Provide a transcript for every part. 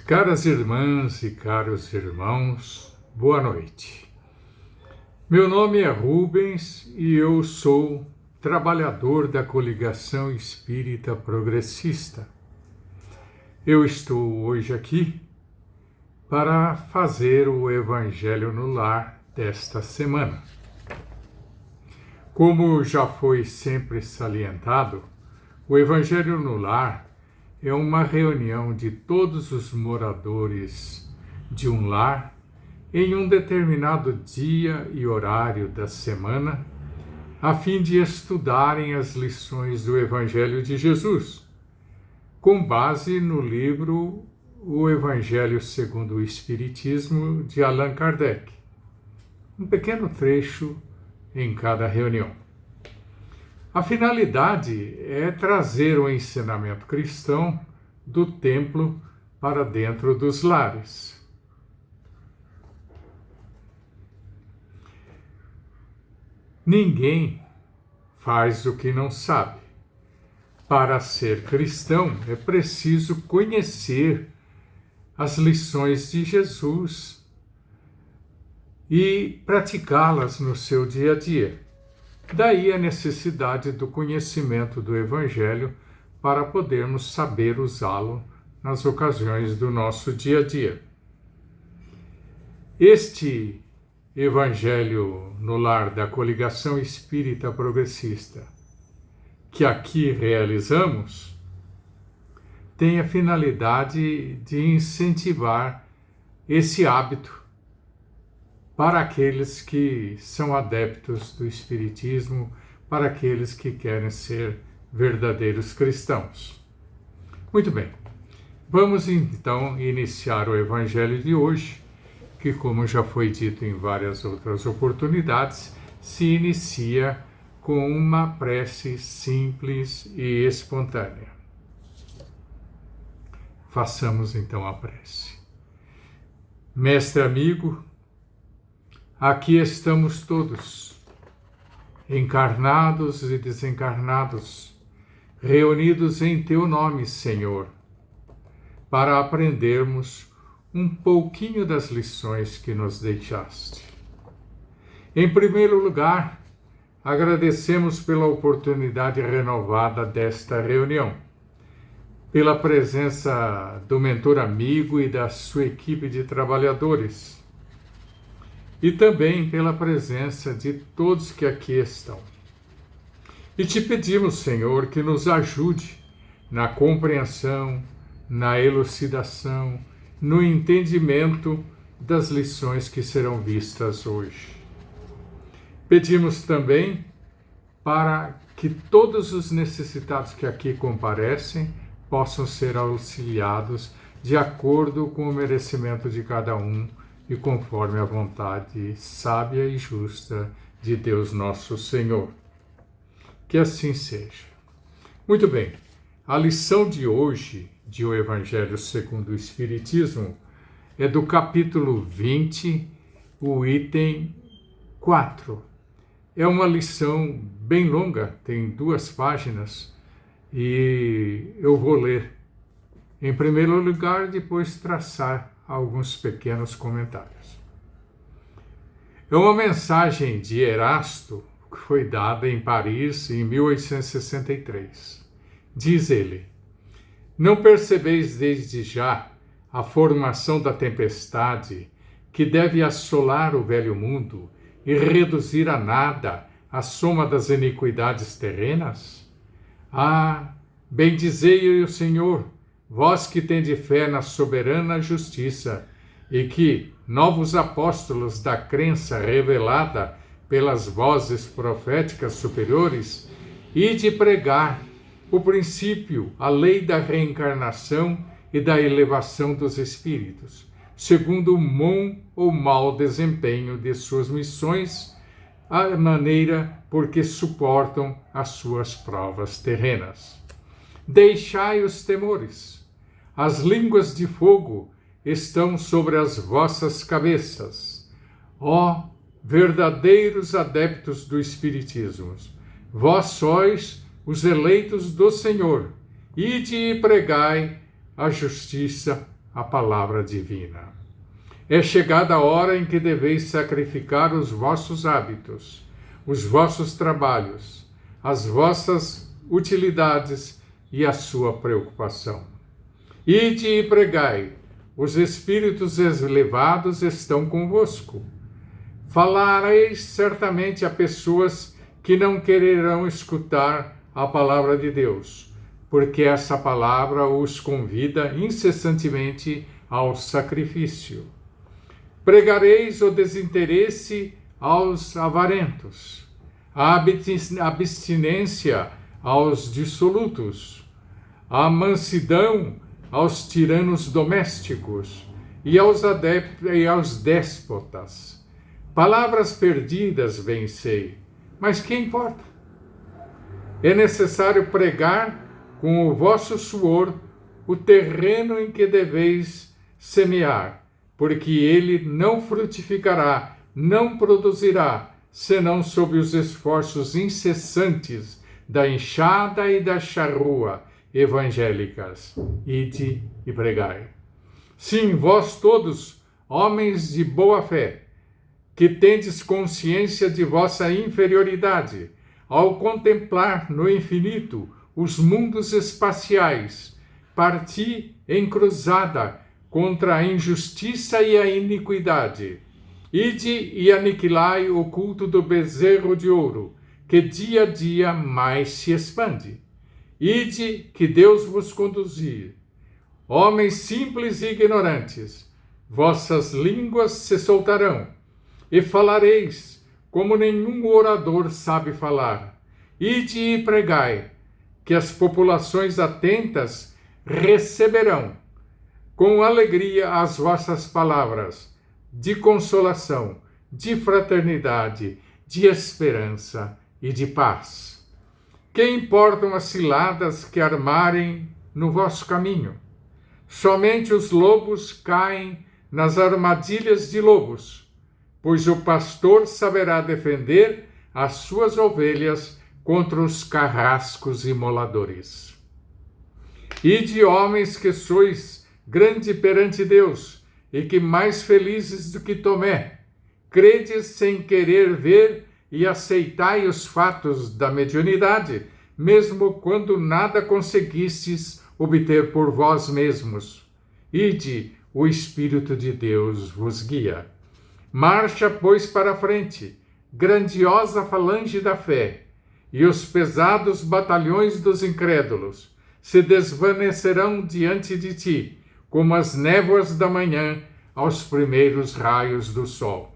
Caras irmãs e caros irmãos, boa noite. Meu nome é Rubens e eu sou trabalhador da Coligação Espírita Progressista. Eu estou hoje aqui para fazer o Evangelho no Lar desta semana. Como já foi sempre salientado, o Evangelho no Lar é uma reunião de todos os moradores de um lar em um determinado dia e horário da semana, a fim de estudarem as lições do Evangelho de Jesus, com base no livro O Evangelho segundo o Espiritismo, de Allan Kardec. Um pequeno trecho em cada reunião. A finalidade é trazer o ensinamento cristão do templo para dentro dos lares. Ninguém faz o que não sabe. Para ser cristão é preciso conhecer as lições de Jesus e praticá-las no seu dia a dia. Daí a necessidade do conhecimento do Evangelho para podermos saber usá-lo nas ocasiões do nosso dia a dia. Este Evangelho no Lar da Coligação Espírita Progressista, que aqui realizamos, tem a finalidade de incentivar esse hábito para aqueles que são adeptos do Espiritismo, para aqueles que querem ser verdadeiros cristãos. Muito bem, vamos então iniciar o Evangelho de hoje, que, como já foi dito em várias outras oportunidades, se inicia com uma prece simples e espontânea. Façamos então a prece. Mestre amigo, aqui estamos todos, encarnados e desencarnados, reunidos em Teu nome, Senhor, para aprendermos um pouquinho das lições que nos deixaste. Em primeiro lugar, agradecemos pela oportunidade renovada desta reunião, pela presença do mentor amigo e da sua equipe de trabalhadores, e também pela presença de todos que aqui estão. E te pedimos, Senhor, que nos ajude na compreensão, na elucidação, no entendimento das lições que serão vistas hoje. Pedimos também para que todos os necessitados que aqui comparecem possam ser auxiliados de acordo com o merecimento de cada um, e conforme a vontade sábia e justa de Deus nosso Senhor. Que assim seja. Muito bem, a lição de hoje de O Evangelho segundo o Espiritismo é do capítulo 20, o item 4. É uma lição bem longa, tem 2 páginas, e eu vou ler em primeiro lugar, depois traçar alguns pequenos comentários. É uma mensagem de Erasto que foi dada em Paris em 1863. Diz ele: não percebeis desde já a formação da tempestade que deve assolar o velho mundo e reduzir a nada a soma das iniquidades terrenas? Ah, bendizei o Senhor, vós que tende fé na soberana justiça, e que, novos apóstolos da crença revelada pelas vozes proféticas superiores, ide pregar o princípio, a lei da reencarnação e da elevação dos espíritos, segundo o bom ou mau desempenho de suas missões, a maneira por que suportam as suas provas terrenas. Deixai os temores. As línguas de fogo estão sobre as vossas cabeças. Ó verdadeiros adeptos do Espiritismo, vós sois os eleitos do Senhor, ide e pregai a justiça a palavra divina. É chegada a hora em que deveis sacrificar os vossos hábitos, os vossos trabalhos, as vossas utilidades e a sua preocupação. Ide e pregai, os espíritos elevados estão convosco. Falareis certamente a pessoas que não quererão escutar a palavra de Deus, porque essa palavra os convida incessantemente ao sacrifício. Pregareis o desinteresse aos avarentos, a abstinência aos dissolutos, a mansidão aos tiranos domésticos e aos déspotas. Palavras perdidas, bem sei, mas que importa? É necessário pregar com o vosso suor o terreno em que deveis semear, porque ele não frutificará, não produzirá, senão sob os esforços incessantes da enxada e da charrua evangélicas. Ide e pregai. Sim, vós todos, homens de boa fé, que tendes consciência de vossa inferioridade, ao contemplar no infinito os mundos espaciais, parti em cruzada contra a injustiça e a iniquidade. Ide e aniquilai o culto do bezerro de ouro, que dia a dia mais se expande. Ide que Deus vos conduzir. Homens simples e ignorantes, vossas línguas se soltarão, e falareis como nenhum orador sabe falar. Ide e pregai, que as populações atentas receberão com alegria as vossas palavras de consolação, de fraternidade, de esperança e de paz. Que importam as ciladas que armarem no vosso caminho? Somente os lobos caem nas armadilhas de lobos, pois o pastor saberá defender as suas ovelhas contra os carrascos imoladores. Ide, homens que sois grande perante Deus, e que mais felizes do que Tomé, credes sem querer ver e aceitai os fatos da mediunidade, mesmo quando nada conseguistes obter por vós mesmos. Ide, o Espírito de Deus vos guia. Marcha, pois, para a frente, grandiosa falange da fé, e os pesados batalhões dos incrédulos se desvanecerão diante de ti, como as névoas da manhã aos primeiros raios do sol.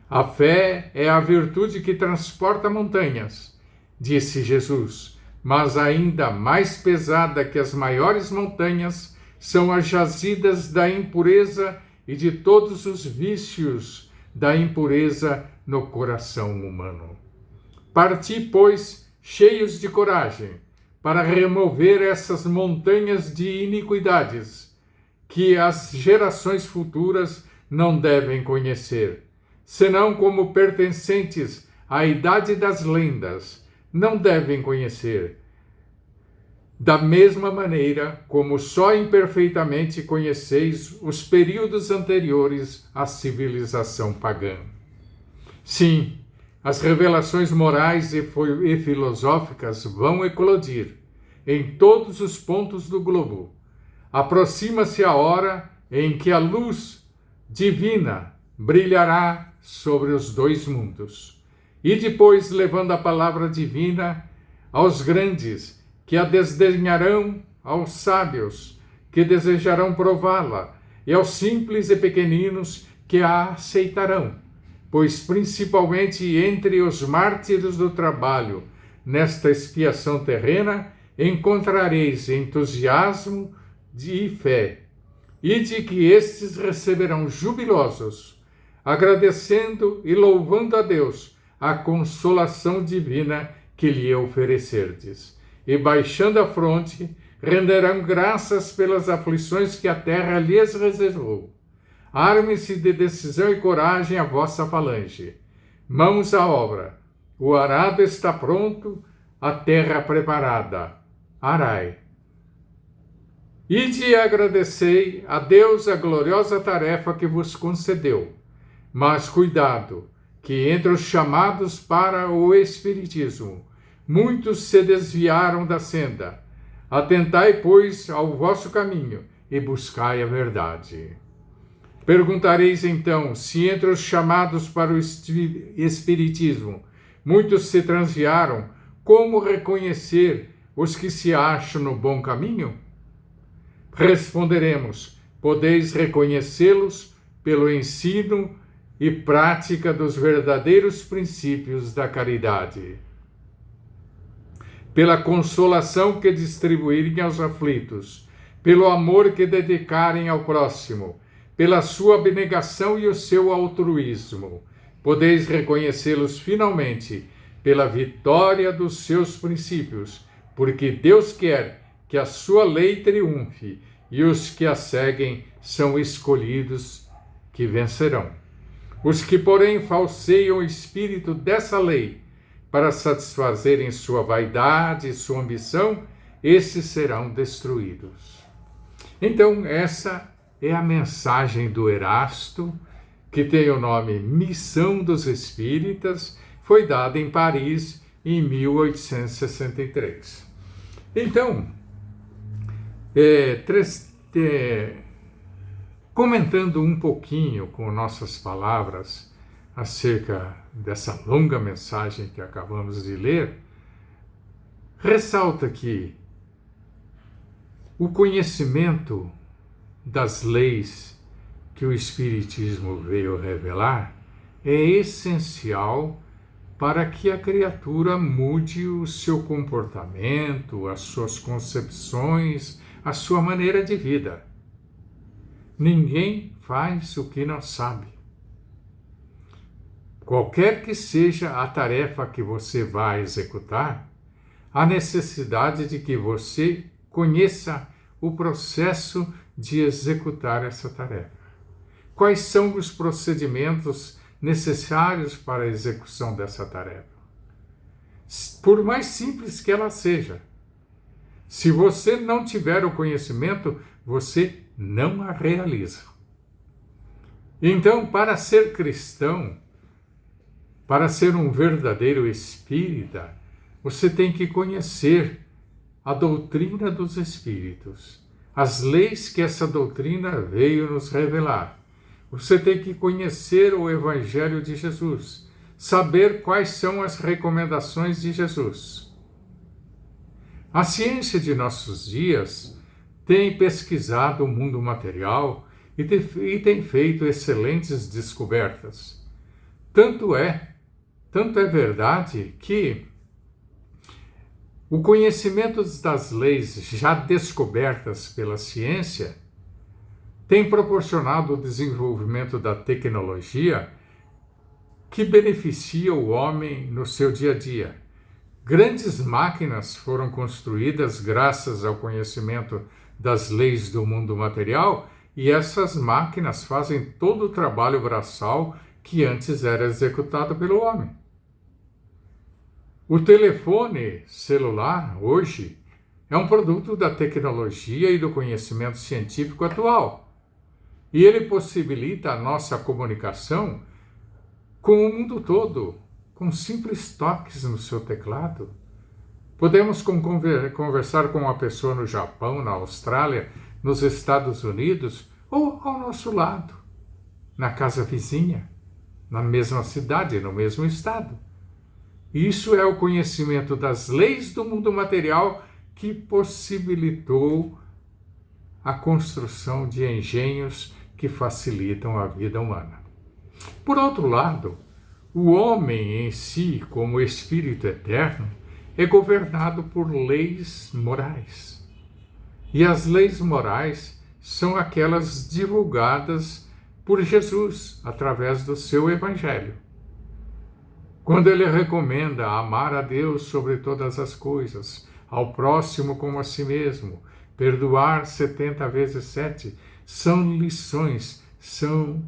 A fé é a virtude que transporta montanhas, disse Jesus, mas ainda mais pesada que as maiores montanhas são as jazidas da impureza e de todos os vícios da impureza no coração humano. Parti, pois, cheios de coragem, para remover essas montanhas de iniquidades, que as gerações futuras não devem conhecer, senão como pertencentes à idade das lendas, não devem conhecer, da mesma maneira como só imperfeitamente conheceis os períodos anteriores à civilização pagã. Sim, as revelações morais e filosóficas vão eclodir em todos os pontos do globo. Aproxima-se a hora em que a luz divina brilhará sobre os dois mundos. E depois, levando a palavra divina aos grandes, que a desdenharão, aos sábios, que desejarão prová-la, e aos simples e pequeninos, que a aceitarão. Pois, principalmente entre os mártires do trabalho, nesta expiação terrena, encontrareis entusiasmo de fé, e de que estes receberão jubilosos, agradecendo e louvando a Deus a consolação divina que lhe oferecerdes, e baixando a fronte, renderão graças pelas aflições que a terra lhes reservou. Arme-se de decisão e coragem a vossa falange. Mãos à obra. O arado está pronto, a terra preparada. Arai. Ide e agradecei a Deus a gloriosa tarefa que vos concedeu. Mas cuidado, que entre os chamados para o Espiritismo, muitos se desviaram da senda. Atentai, pois, ao vosso caminho e buscai a verdade. Perguntareis então, se entre os chamados para o Espiritismo, muitos se transviaram, como reconhecer os que se acham no bom caminho? Responderemos, podeis reconhecê-los pelo ensino e prática dos verdadeiros princípios da caridade, pela consolação que distribuírem aos aflitos, pelo amor que dedicarem ao próximo, pela sua abnegação e o seu altruísmo. Podeis reconhecê-los finalmente pela vitória dos seus princípios, porque Deus quer que a sua lei triunfe e os que a seguem são escolhidos que vencerão. Os que, porém, falseiam o espírito dessa lei para satisfazerem sua vaidade e sua ambição, esses serão destruídos. Então, essa é a mensagem do Erasto, que tem o nome Missão dos Espíritas, foi dada em Paris em 1863. Então, comentando um pouquinho com nossas palavras acerca dessa longa mensagem que acabamos de ler, ressalta que o conhecimento das leis que o Espiritismo veio revelar é essencial para que a criatura mude o seu comportamento, as suas concepções, a sua maneira de vida. Ninguém faz o que não sabe. Qualquer que seja a tarefa que você vai executar, há necessidade de que você conheça o processo de executar essa tarefa. Quais são os procedimentos necessários para a execução dessa tarefa? Por mais simples que ela seja, se você não tiver o conhecimento, você não a realiza. Então, para ser cristão, para ser um verdadeiro espírita, você tem que conhecer a doutrina dos espíritos, as leis que essa doutrina veio nos revelar. Você tem que conhecer o Evangelho de Jesus, saber quais são as recomendações de Jesus. A ciência de nossos dias tem pesquisado o mundo material e tem feito excelentes descobertas. Tanto é verdade que o conhecimento das leis já descobertas pela ciência tem proporcionado o desenvolvimento da tecnologia que beneficia o homem no seu dia a dia. Grandes máquinas foram construídas graças ao conhecimento das leis do mundo material e essas máquinas fazem todo o trabalho braçal que antes era executado pelo homem. O telefone celular, hoje, é um produto da tecnologia e do conhecimento científico atual. E ele possibilita a nossa comunicação com o mundo todo, com simples toques no seu teclado. Podemos conversar com uma pessoa no Japão, na Austrália, nos Estados Unidos ou ao nosso lado, na casa vizinha, na mesma cidade, no mesmo estado. Isso é o conhecimento das leis do mundo material que possibilitou a construção de engenhos que facilitam a vida humana. Por outro lado, o homem em si, como espírito eterno, é governado por leis morais. E as leis morais são aquelas divulgadas por Jesus através do seu Evangelho. Quando ele recomenda amar a Deus sobre todas as coisas, ao próximo como a si mesmo, perdoar 70 vezes 7, são lições, são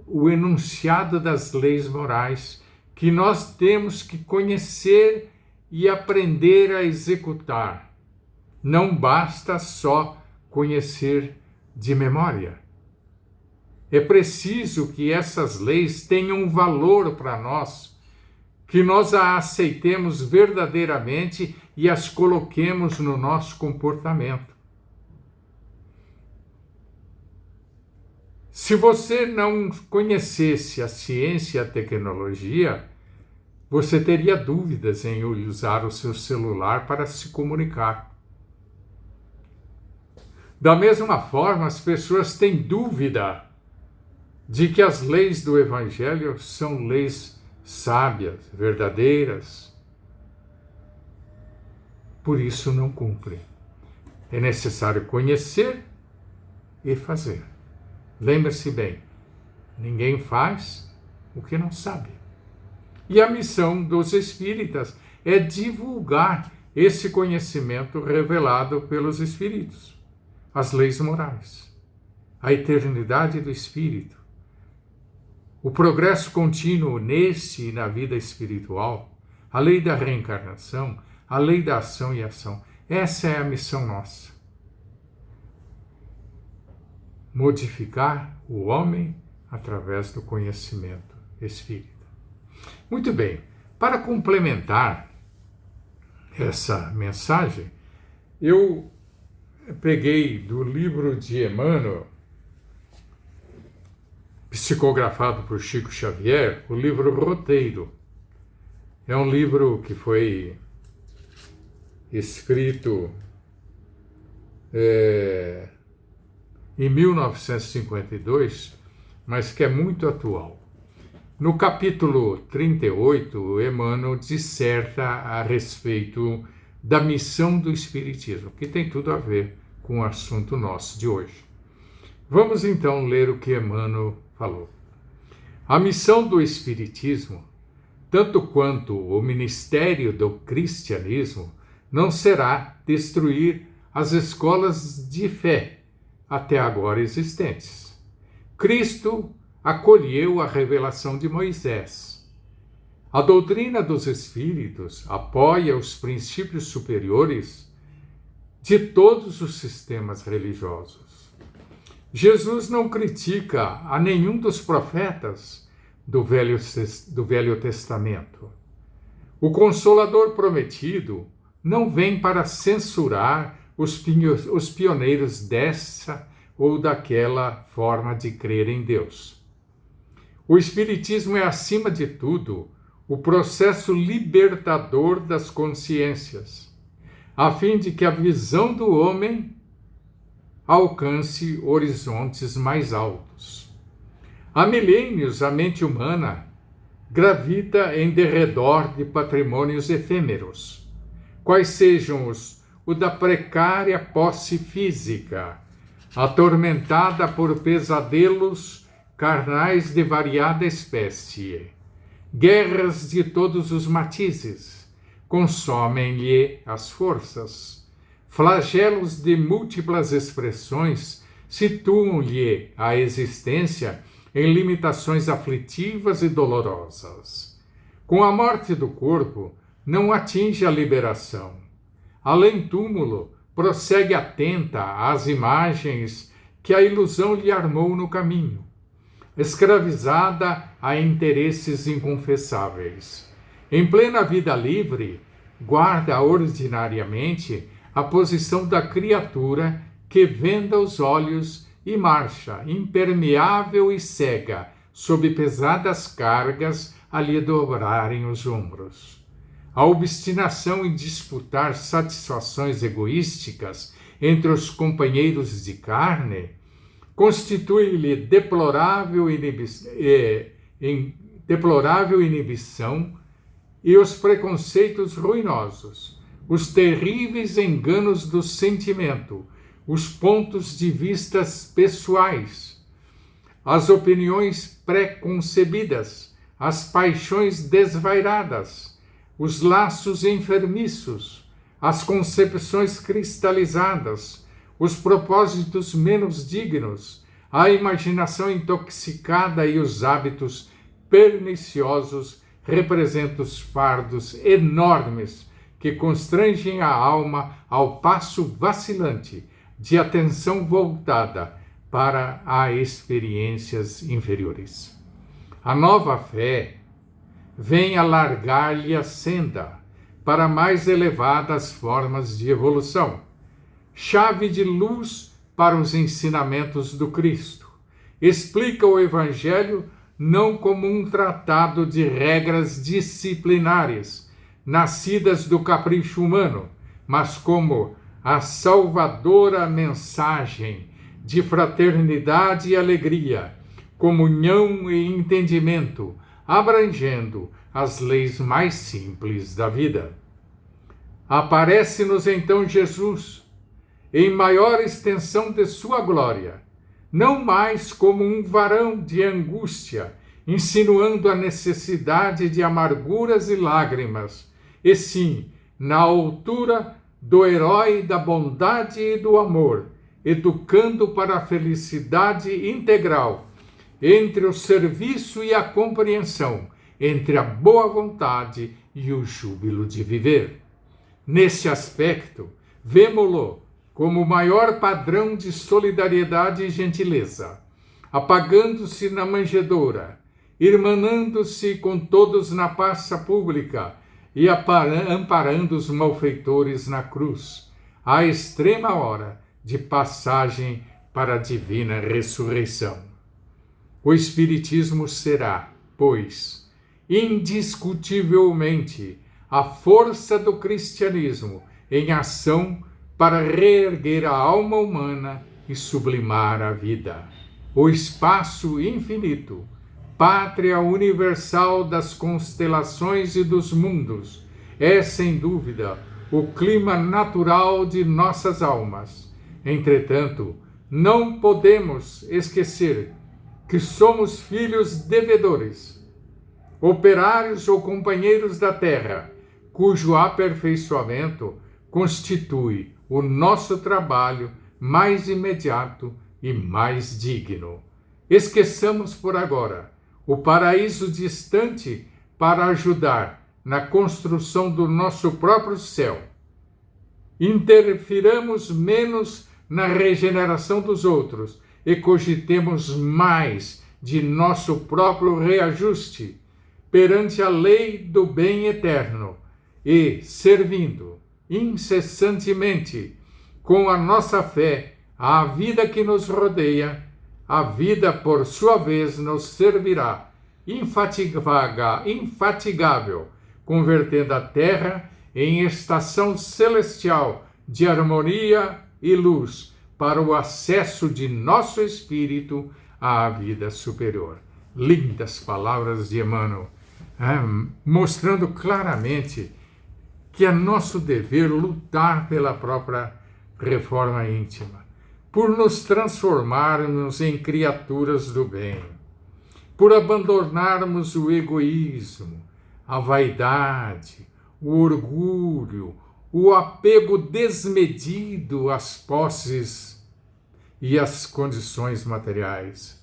o enunciado das leis morais que nós temos que conhecer e aprender a executar. Não basta só conhecer de memória. É preciso que essas leis tenham um valor para nós, que nós as aceitemos verdadeiramente e as coloquemos no nosso comportamento. Se você não conhecesse a ciência e a tecnologia, você teria dúvidas em usar o seu celular para se comunicar. Da mesma forma, as pessoas têm dúvida de que as leis do Evangelho são leis sábias, verdadeiras. Por isso não cumprem. É necessário conhecer e fazer. Lembre-se bem, ninguém faz o que não sabe. E a missão dos espíritas é divulgar esse conhecimento revelado pelos espíritos, as leis morais, a eternidade do espírito, o progresso contínuo nesse e na vida espiritual, a lei da reencarnação, a lei da ação e ação. Essa é a missão nossa. Modificar o homem através do conhecimento espírita. Muito bem, para complementar essa mensagem, eu peguei do livro de Emmanuel, psicografado por Chico Xavier, o livro Roteiro. É um livro que foi escrito em 1952, mas que é muito atual. No capítulo 38, Emmanuel disserta a respeito da missão do Espiritismo, que tem tudo a ver com o assunto nosso de hoje. Vamos então ler o que Emmanuel falou. A missão do Espiritismo, tanto quanto o ministério do cristianismo, não será destruir as escolas de fé até agora existentes. Cristo acolheu a revelação de Moisés. A doutrina dos Espíritos apoia os princípios superiores de todos os sistemas religiosos. Jesus não critica a nenhum dos profetas do Velho Testamento. O Consolador prometido não vem para censurar os pioneiros dessa ou daquela forma de crer em Deus. O Espiritismo é, acima de tudo, o processo libertador das consciências, a fim de que a visão do homem alcance horizontes mais altos. Há milênios a mente humana gravita em derredor de patrimônios efêmeros, quais sejam o da precária posse física, atormentada por pesadelos carnais de variada espécie. Guerras de todos os matizes consomem-lhe as forças. Flagelos de múltiplas expressões situam-lhe a existência em limitações aflitivas e dolorosas. Com a morte do corpo, não atinge a liberação. Além túmulo, prossegue atenta às imagens que a ilusão lhe armou no caminho, escravizada a interesses inconfessáveis. Em plena vida livre, guarda ordinariamente a posição da criatura que venda os olhos e marcha, impermeável e cega, sob pesadas cargas a lhe dobrarem os ombros. A obstinação em disputar satisfações egoísticas entre os companheiros de carne constitui-lhe deplorável inibição e os preconceitos ruinosos, os terríveis enganos do sentimento, os pontos de vistas pessoais, as opiniões pré-concebidas, as paixões desvairadas, os laços enfermiços, as concepções cristalizadas, os propósitos menos dignos, a imaginação intoxicada e os hábitos perniciosos representam os fardos enormes que constrangem a alma ao passo vacilante de atenção voltada para as experiências inferiores. A nova fé vem alargar-lhe a senda para mais elevadas formas de evolução, chave de luz para os ensinamentos do Cristo. Explica o Evangelho não como um tratado de regras disciplinares, nascidas do capricho humano, mas como a salvadora mensagem de fraternidade e alegria, comunhão e entendimento, abrangendo as leis mais simples da vida. Aparece-nos então Jesus, em maior extensão de sua glória, não mais como um varão de angústia, insinuando a necessidade de amarguras e lágrimas, e sim, na altura do herói da bondade e do amor, educando para a felicidade integral, entre o serviço e a compreensão, entre a boa vontade e o júbilo de viver. Nesse aspecto, vemo-lo como o maior padrão de solidariedade e gentileza, apagando-se na manjedoura, irmanando-se com todos na praça pública e amparando os malfeitores na cruz, à extrema hora de passagem para a divina ressurreição. O Espiritismo será, pois, indiscutivelmente a força do cristianismo em ação para reerguer a alma humana e sublimar a vida. O espaço infinito, pátria universal das constelações e dos mundos, é, sem dúvida, o clima natural de nossas almas. Entretanto, não podemos esquecer que somos filhos devedores, operários ou companheiros da terra, cujo aperfeiçoamento constitui o nosso trabalho mais imediato e mais digno. Esqueçamos por agora o paraíso distante para ajudar na construção do nosso próprio céu. Interfiramos menos na regeneração dos outros e cogitemos mais de nosso próprio reajuste perante a lei do bem eterno e servindo incessantemente com a nossa fé à vida que nos rodeia. A vida, por sua vez, nos servirá infatigável, convertendo a terra em estação celestial de harmonia e luz para o acesso de nosso espírito à vida superior. Lindas palavras de Emmanuel, mostrando claramente que é nosso dever lutar pela própria reforma íntima, por nos transformarmos em criaturas do bem, por abandonarmos o egoísmo, a vaidade, o orgulho, o apego desmedido às posses e às condições materiais.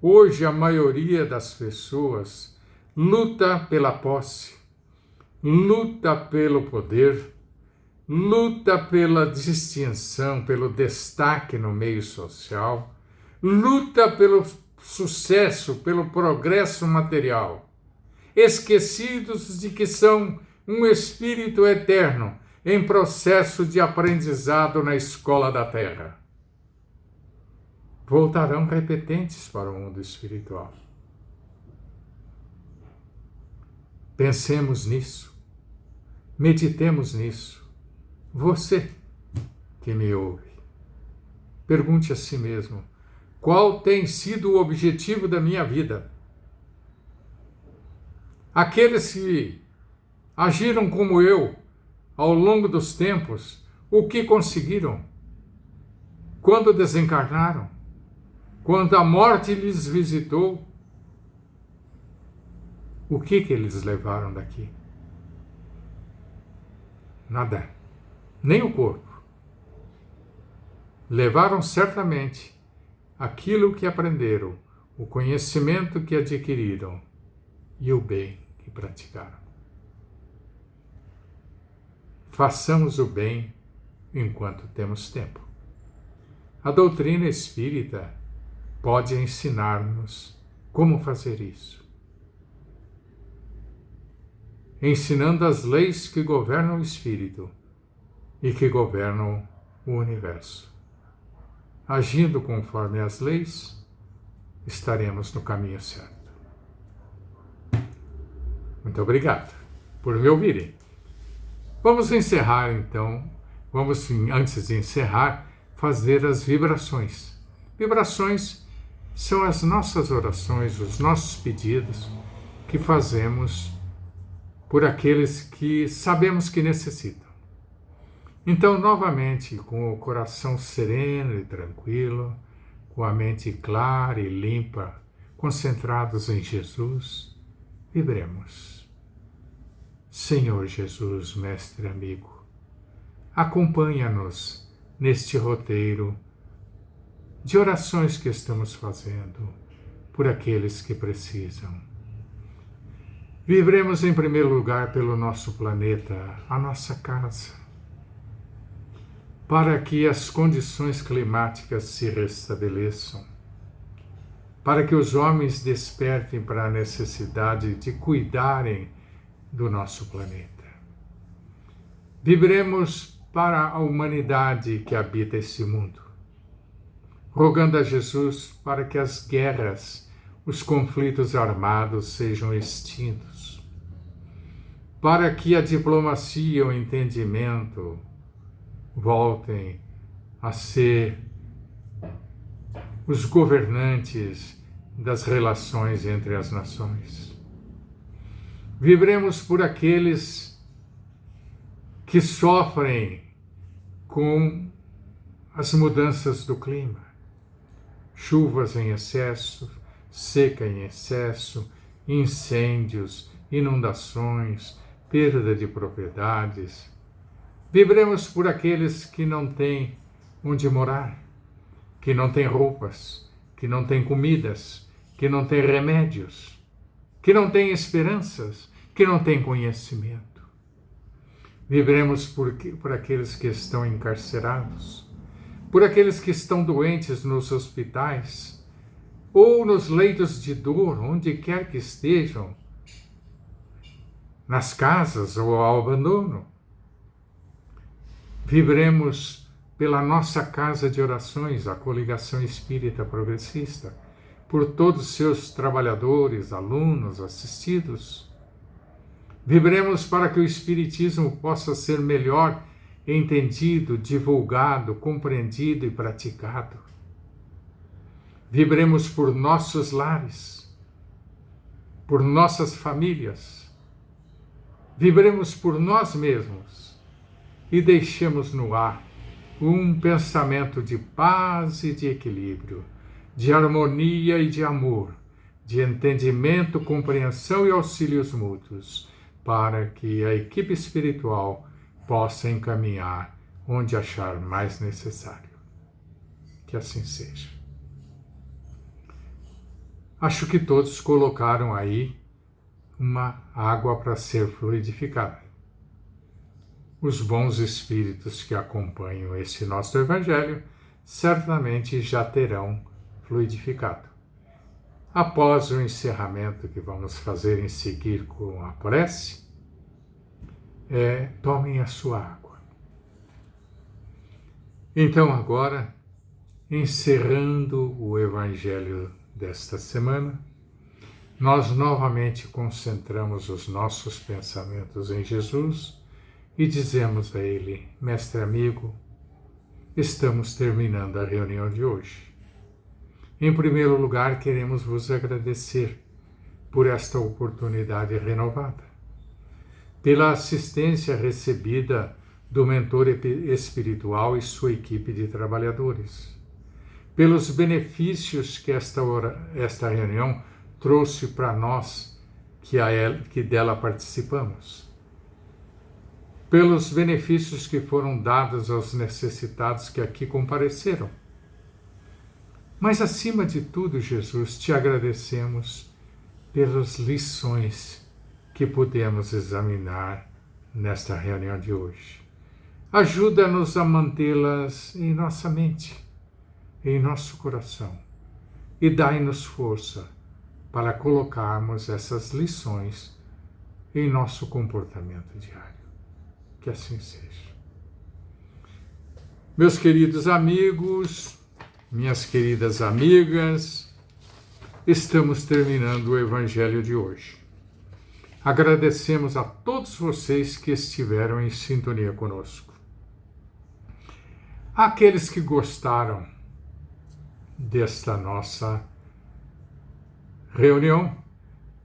Hoje, a maioria das pessoas luta pela posse, luta pelo poder, luta pela distinção, pelo destaque no meio social, luta pelo sucesso, pelo progresso material, esquecidos de que são um espírito eterno em processo de aprendizado na escola da terra. Voltarão repetentes para o mundo espiritual. Pensemos nisso, meditemos nisso. Você que me ouve, pergunte a si mesmo: qual tem sido o objetivo da minha vida? Aqueles que agiram como eu ao longo dos tempos, o que conseguiram? Quando desencarnaram? Quando a morte lhes visitou? O que eles levaram daqui? Nada. Nem o corpo. Levaram certamente aquilo que aprenderam, o conhecimento que adquiriram e o bem que praticaram. Façamos o bem enquanto temos tempo. A doutrina espírita pode ensinar-nos como fazer isso, ensinando as leis que governam o espírito e que governam o universo. Agindo conforme as leis, estaremos no caminho certo. Muito obrigado por me ouvirem. Vamos encerrar então, antes de encerrar, fazer as vibrações. Vibrações são as nossas orações, os nossos pedidos que fazemos por aqueles que sabemos que necessitam. Então, novamente, com o coração sereno e tranquilo, com a mente clara e limpa, concentrados em Jesus, vibremos. Senhor Jesus, mestre amigo, acompanha-nos neste roteiro de orações que estamos fazendo por aqueles que precisam. Vibremos em primeiro lugar pelo nosso planeta, a nossa casa, para que as condições climáticas se restabeleçam, para que os homens despertem para a necessidade de cuidarem do nosso planeta. Vibremos para a humanidade que habita esse mundo, rogando a Jesus para que as guerras, os conflitos armados sejam extintos, para que a diplomacia e o entendimento voltem a ser os governantes das relações entre as nações. Vibremos por aqueles que sofrem com as mudanças do clima, chuvas em excesso, seca em excesso, incêndios, inundações, perda de propriedades. Vibremos por aqueles que não têm onde morar, que não têm roupas, que não têm comidas, que não têm remédios, que não têm esperanças, que não têm conhecimento. Vibremos por aqueles que estão encarcerados, por aqueles que estão doentes nos hospitais ou nos leitos de dor, onde quer que estejam, nas casas ou ao abandono. Vibremos pela nossa casa de orações, a Coligação Espírita Progressista, por todos os seus trabalhadores, alunos, assistidos. Vibremos para que o Espiritismo possa ser melhor entendido, divulgado, compreendido e praticado. Vibremos por nossos lares, por nossas famílias. Vibremos por nós mesmos. E deixemos no ar um pensamento de paz e de equilíbrio, de harmonia e de amor, de entendimento, compreensão e auxílios mútuos, para que a equipe espiritual possa encaminhar onde achar mais necessário. Que assim seja. Acho que todos colocaram aí uma água para ser fluidificada. Os bons espíritos que acompanham esse nosso Evangelho certamente já terão fluidificado. Após o encerramento que vamos fazer em seguir com a prece, tomem a sua água. Então agora, encerrando o Evangelho desta semana, nós novamente concentramos os nossos pensamentos em Jesus e dizemos a Ele: Mestre amigo, estamos terminando a reunião de hoje. Em primeiro lugar, queremos vos agradecer por esta oportunidade renovada, pela assistência recebida do mentor espiritual e sua equipe de trabalhadores, pelos benefícios que esta reunião trouxe para nós que dela participamos, pelos benefícios que foram dados aos necessitados que aqui compareceram. Mas, acima de tudo, Jesus, te agradecemos pelas lições que pudemos examinar nesta reunião de hoje. Ajuda-nos a mantê-las em nossa mente, em nosso coração e dai-nos força para colocarmos essas lições em nosso comportamento diário. Que assim seja. Meus queridos amigos, minhas queridas amigas, estamos terminando o Evangelho de hoje. Agradecemos a todos vocês que estiveram em sintonia conosco. Aqueles que gostaram desta nossa reunião,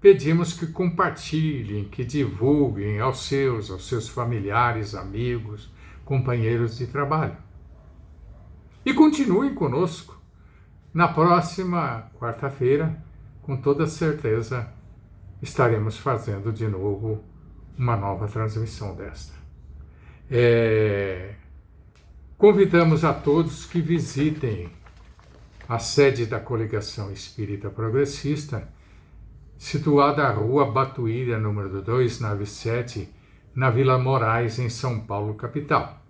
pedimos que compartilhem, que divulguem aos seus familiares, amigos, companheiros de trabalho. E continuem conosco. Na próxima quarta-feira, com toda certeza, estaremos fazendo de novo uma nova transmissão desta. Convidamos a todos que visitem a sede da Coligação Espírita Progressista, situada na Rua Batuíra, número 297, na Vila Moraes, em São Paulo, capital.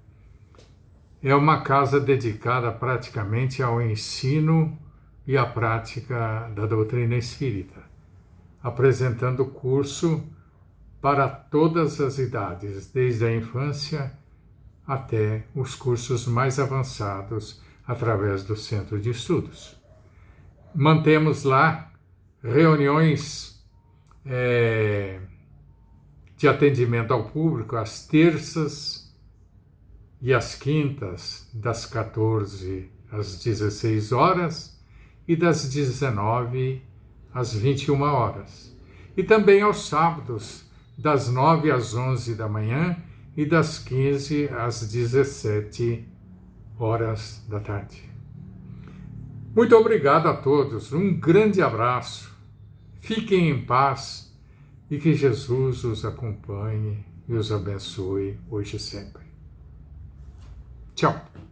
É uma casa dedicada praticamente ao ensino e à prática da doutrina espírita, apresentando curso para todas as idades, desde a infância até os cursos mais avançados, através do Centro de Estudos. Mantemos lá reuniões de atendimento ao público às terças e às quintas, das 14 às 16 horas e das 19 às 21 horas. E também aos sábados, das 9 às 11 da manhã e das 15 às 17 horas da tarde. Muito obrigado a todos, um grande abraço, fiquem em paz e que Jesus os acompanhe e os abençoe hoje e sempre. Tchau!